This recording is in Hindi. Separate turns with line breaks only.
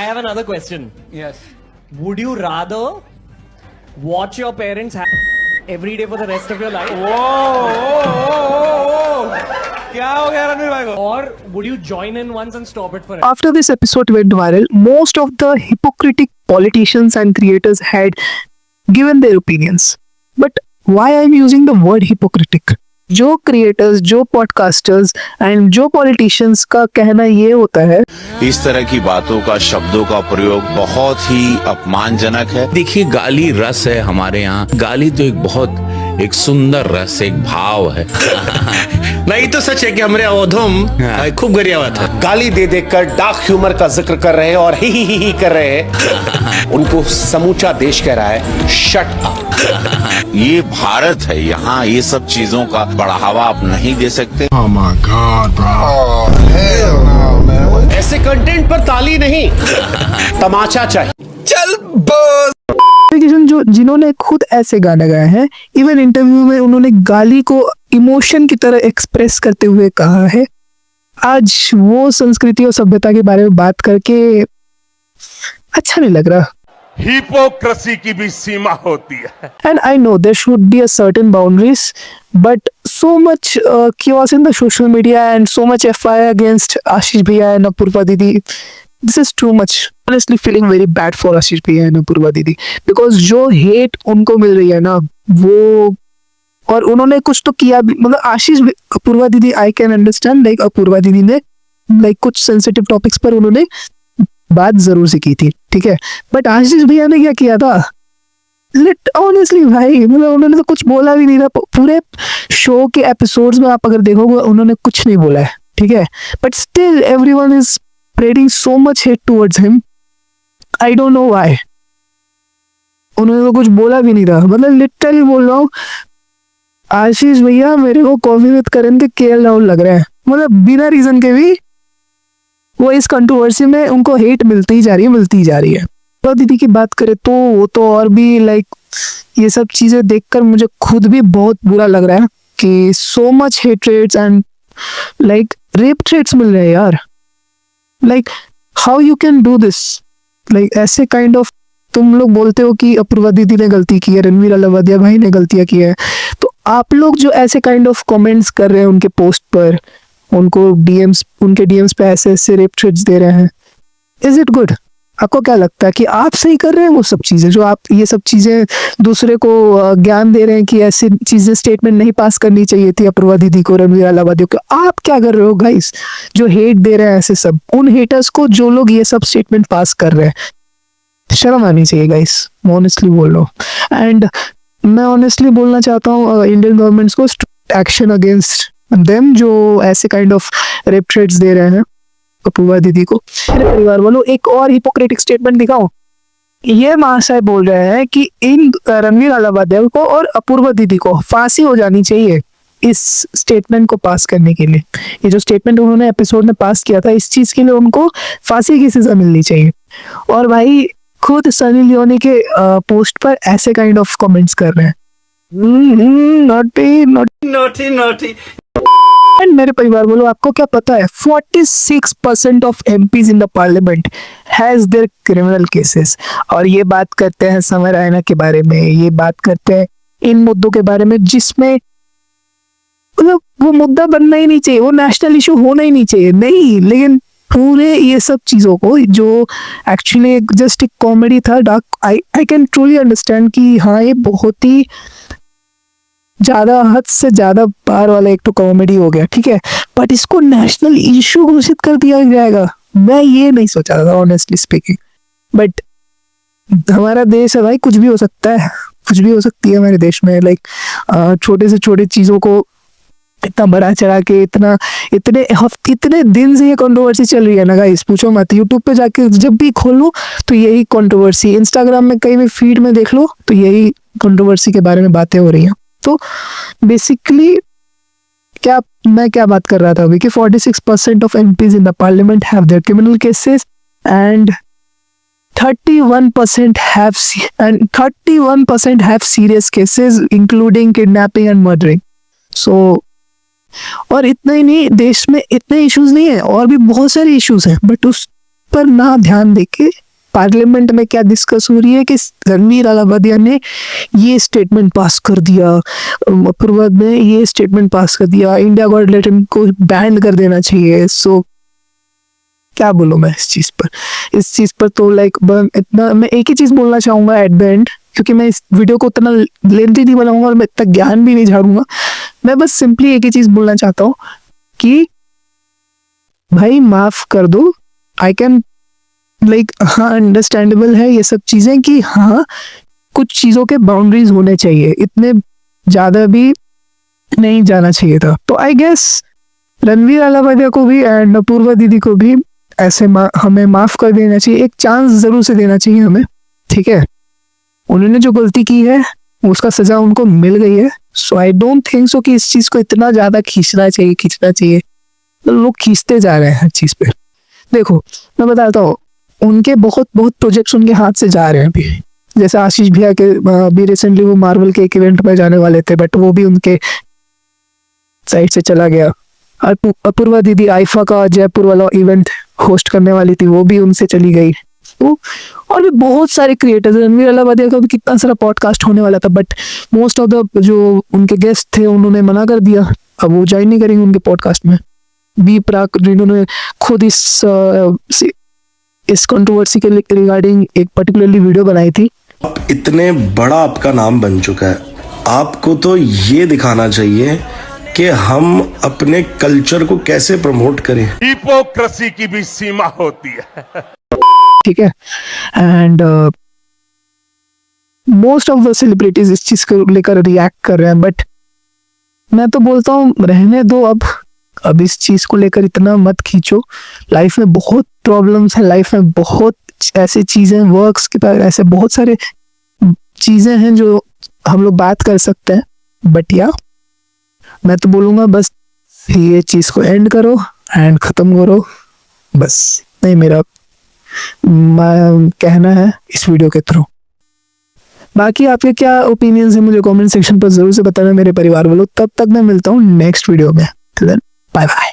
I have another question.
Yes.
Would you rather watch your parents every day for the rest of your life,
क्या हो गया रणवीर भाई को?
or would you join in once and stop it forever?
After this episode went viral, most of the hypocritic politicians and creators had given their opinions. But why I'm using the word hypocritic? जो क्रिएटर्स, जो पॉडकास्टर्स एंड जो पॉलिटिशियंस का कहना ये होता है,
इस तरह की बातों का, शब्दों का प्रयोग बहुत ही अपमानजनक है।
देखिए, गाली रस है हमारे यहाँ। गाली तो एक सुंदर रस, एक भाव है। नहीं तो सच है कि हमारे अवधम खूब गरिया हुआ था।
गाली दे देकर डार्क ह्यूमर का जिक्र कर रहे हैं और ही कर रहे हैं। उनको समूचा देश कह रहा है शट अप।
ये भारत है, यहाँ ये सब चीजों का बढ़ावा आप नहीं दे सकते।
ऐसे कंटेंट पर ताली नहीं, तमाचा चाहिए।
जो जिन्होंने खुद ऐसे गाने गाए हैं, इवन इंटरव्यू में उन्होंने गाली को इमोशन की तरह एक्सप्रेस करते हुए कहा है। आज वो संस्कृति और सभ्यता के बारे में बात करके अच्छा नहीं लग रहा।
हिपोक्रेसी की भी सीमा होती है।
And I know there should be a certain boundaries, but so much chaos in the social media and so much FIR against Ashish Bhaiya and Apurva Didi. This is too much. Honestly feeling very bad for Ashish Bhaiya and Apurva Didi because जो hate उनको मिल रही है ना, वो और उन्होंने कुछ तो किया भी, मतलब आशीष अपूर्वा दीदी I can understand, like Apoorva दीदी ने like कुछ sensitive topics पर उन्होंने बात जरूर सी की थी, ठीक है, बट आशीष भैया ने क्या किया था? ऑनेस्टली भाई, मतलब उन्होंने तो कुछ बोला भी नहीं था। पूरे शो के एपिसोड्स में आप अगर देखोगे उन्होंने कुछ नहीं बोला है, ठीक है, but still everyone is spreading so much hate towards him. I don't know why. उन्होंने तो कुछ बोला भी नहीं था, मतलब लिटरली बोल रहा हूँ, आशीष भैया मेरे को कॉफी विद करण के केएल राहुल लग रहे हैं। मतलब बिना रीजन के भी वो इस कंट्रोवर्सी में उनको हेट मिलती ही जा रही है। तो दीदी की बात करें तो वो तो और भी लाइक ये सब चीजें देखकर मुझे खुद भी बहुत बुरा लग रहा है कि so much hatreds and like rape threats मिल रहे हैं यार। Like how you can do this? Like ऐसे काइंड ऑफ तुम लोग बोलते हो कि अपूर्वा दीदी ने गलती की है, रणवीर अलाहाबादिया भाई ने गलतियां की है, तो आप लोग जो ऐसे काइंड ऑफ कमेंट्स कर रहे हैं उनके पोस्ट पर, उनको डीएम्स, उनके डीएम्स पे ऐसे रेप थ्रेट्स दे रहे हैं, इज इट गुड? आपको क्या लगता है कि आप सही कर रहे हैं वो सब चीजें, जो आप ये सब चीजें दूसरे को ज्ञान दे रहे हैं कि ऐसी चीजें स्टेटमेंट नहीं पास करनी चाहिए थी अपूर्वा दीदी को, रणवीर अलाहाबादी को? आप क्या कर रहे हो गाइस जो हेट दे रहे हैं ऐसे सब उन हेटर्स को जो लोग ये सब स्टेटमेंट पास कर रहे हैं? शर्म आनी चाहिए गाइस, मैं ऑनेस्टली बोल रहा हूँ। एंड मैं ऑनेस्टली बोलना चाहता हूँ इंडियन गवर्नमेंट्स को एक्शन अगेंस्ट देम जो ऐसे काइंड ऑफ रेप थ्रेट्स दे रहे हैं अपूर्वा दीदी को। मेरे परिवार वालों, एक और हिपोक्रेटिक स्टेटमेंट दिखाऊं। ये महाशय बोल रहे हैं कि इन रणवीर अलाहाबादिया को और अपूर्वा दीदी को फांसी हो जानी चाहिए इस स्टेटमेंट को पास करने के लिए। ये जो स्टेटमेंट उन्होंने एपिसोड में पास किया था, इस चीज के लिए उनको फांसी की सजा मिलनी चाहिए। और भाई खुद सनी लियोनी के पोस्ट पर ऐसे काइंड ऑफ कमेंट्स कर रहे हैं। नॉटी। एंड मेरे परिवार बोलो, आपको क्या पता है 46% of MPs in the parliament has their criminal cases. और ये बात करते हैं समय रैना के बारे में, ये बात करते हैं इन मुद्दों के बारे में जिसमें मतलब वो मुद्दा बनना ही नहीं चाहिए, वो नेशनल इशू होना ही नहीं चाहिए, नहीं, लेकिन पूरे ये सब चीजों को जो एक्चुअली जस्ट एक कॉमेडी था dark, I can truly understand कि हाँ ये बहुत ही ज्यादा हद से ज्यादा पार वाला एक तो कॉमेडी हो गया, ठीक है, बट इसको नेशनल इशू घोषित कर दिया जाएगा, मैं ये नहीं सोचा था ऑनेस्टली स्पीकिंग। बट हमारा देश है भाई, कुछ भी हो सकता है, कुछ भी हो सकती है हमारे देश में। लाइक छोटे से छोटे चीजों को इतना बड़ा चढ़ा के इतने दिन से ये कंट्रोवर्सी चल रही है ना गाइस, पूछो मत। यूट्यूब पे जाके जब भी खोलो तो यही कंट्रोवर्सी, इंस्टाग्राम में कहीं भी फीड में देख लो तो यही कंट्रोवर्सी के बारे में बातें हो रही हैं। तो बेसिकली मैं क्या बात कर रहा था अभी कि 46% of MPs in the parliament have their criminal cases and 31% have serious cases including kidnapping and murdering. So और इतना ही नहीं, देश में इतने इश्यूज नहीं है और भी बहुत सारे इश्यूज हैं, बट उस पर ना ध्यान देके पार्लियामेंट में क्या डिस्कस हो रही है कि रणवीर अलाहाबादिया ने ये स्टेटमेंट पास कर दिया, अपूर्वा ने ये स्टेटमेंट पास कर दिया, इंडिया गॉट लेटर को बैन कर देना चाहिए। सो क्या बोलूं मैं इस चीज पर तो लाइक इतना मैं एक ही चीज बोलना चाहूंगा एट द एंड, क्योंकि मैं इस वीडियो को उतना लेंथी नहीं बनाऊंगा और मैं इतना ज्ञान भी नहीं झाड़ूंगा। मैं बस सिंपली एक ही चीज बोलना चाहता हूँ कि भाई माफ कर दो। आई कैन लाइक हाँ अंडरस्टैंडेबल है ये सब चीजें कि हाँ कुछ चीजों के बाउंड्रीज होने चाहिए, इतने ज्यादा भी नहीं जाना चाहिए था। तो आई गेस रणवीर अलाहाबादिया को भी एंड अपूर्वा दीदी को भी ऐसे हमें माफ कर देना चाहिए, एक चांस जरूर से देना चाहिए हमें, ठीक है। उन्होंने जो गलती की है उसका सजा उनको मिल गई है। सो आई डोंट थिंक सो कि इस चीज को इतना ज्यादा खींचना चाहिए। तो लोग खींचते जा रहे हैं हर चीज पे। देखो मैं बताता हूँ, उनके बहुत प्रोजेक्ट्स उनके हाथ से जा रहे हैं अभी। जैसे आशीष भैया के अभी रिसेंटली वो मार्वल के एक इवेंट में जाने वाले थे, बट वो भी उनके साइड से चला गया। अपूर्वा दीदी आईफा का जयपुर वाला इवेंट होस्ट करने वाली थी, वो भी उनसे चली गई। तो और भी बहुत सारे क्रिएटर्स, रणवीर अलाहाबादिया का भी कितना सारा पॉडकास्ट होने वाला था, बट मोस्ट ऑफ द जो उनके गेस्ट थे उन्होंने मना कर दिया, अब वो ज्वाइन नहीं करेंगे उनके पॉडकास्ट में। बी प्राक जिन्होंने खुद इस कंट्रोवर्सी के रिगार्डिंग एक पर्टिकुलरली वीडियो बनाई थी।
इतने बड़ा आपका नाम बन चुका है, आपको तो ये दिखाना चाहिए कि हम अपने कल्चर को कैसे प्रमोट करें।
हिपोक्रेसी की भी सीमा होती है।
ठीक है, and most of the celebrities इस चीज को लेकर रिएक्ट कर रहे हैं, बट मैं तो बोलता हूँ रहने दो। अब इस चीज को लेकर इतना मत खींचो। लाइफ में बहुत प्रॉब्लम्स है, लाइफ में बहुत ऐसी चीजें वर्क्स के पास, ऐसे बहुत सारे चीजें हैं जो हम लोग बात कर सकते हैं, बट या मैं तो बोलूंगा बस ये चीज को एंड करो एंड खत्म करो, बस नहीं मेरा कहना है इस वीडियो के थ्रू। बाकी आपके क्या ओपिनियंस है मुझे कमेंट सेक्शन पर जरूर से बताना मेरे परिवार वालों। तब तक मैं मिलता हूँ नेक्स्ट वीडियो में। Bye bye.